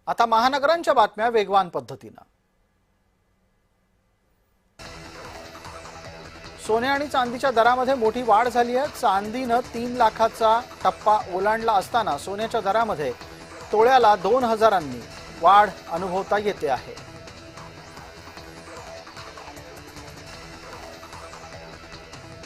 आता महानगरांच्या बातम्या वेगवान पद्धतीने। सोने आणि चांदीच्या दरामध्ये मोठी वाढ झाली आहे। चांदीने 3 लाखाचा टप्पा ओलांडला असताना सोन्याच्या दरामध्ये तोळ्याला 2000 वाढ अनुभवता येते आहे।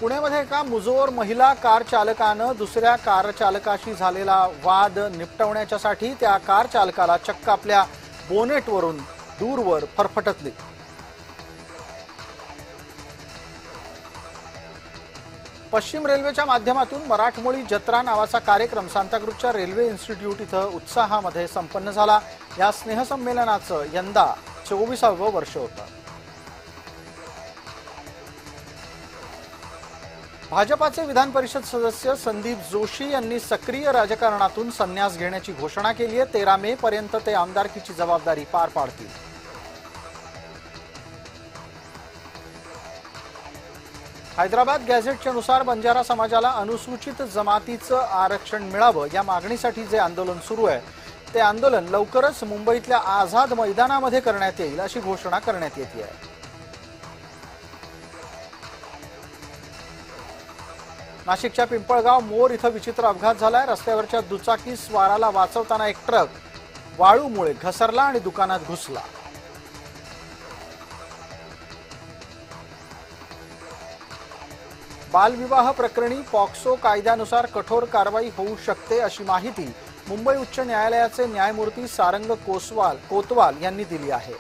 पुण्यामध्ये एका मुजोर महिला कार चालकाने दुसऱ्या कार चालकाशी झालेला वाद निपटवण्यासाठी त्या कार चालकाला चक्क आपल्या बोनेटवरून दूरवर फरफटतली। पश्चिम रेल्वेच्या माध्यमातून मराठमोळी जत्रा नावाचा कार्यक्रम सांताक्रूजच्या रेल्वे इन्स्टिट्यूट इथं उत्साहामध्ये संपन्न झाला। या स्नेहसंमेलनाचं यंदा 24वे वर्ष होतं। भाजपाचे विधान परिषद सदस्य संदीप जोशी यांनी सक्रिय राजकारणातून संन्यास घेण्याची घोषणा केली आहे। 13 मे पर्यंत ते आमदारकीची जबाबदारी पार पाडतील। हैदराबाद गॅझेटच्या नुसार बंजारा समाजाला अनुसूचित जमातीचं आरक्षण मिळावं या मागणीसाठी जे आंदोलन सुरू आहे ते आंदोलन लवकरच मुंबईतल्या आझाद मैदानामध्ये करण्यात येईल अशी घोषणा करण्यात येते आहे। नाशिकच्या पिंपळगाव मोर इथं विचित्र अपघात झालाय। रस्त्यावरच्या दुचाकी स्वाराला वाचवताना एक ट्रक वाळूमुळे घसरला आणि दुकानात घुसला। बालविवाह प्रकरणी पॉक्सो कायद्यानुसार कठोर कारवाई होऊ शकते अशी माहिती मुंबई उच्च न्यायालयाचे न्यायमूर्ती सारंग कोतवाल यांनी दिली आहे।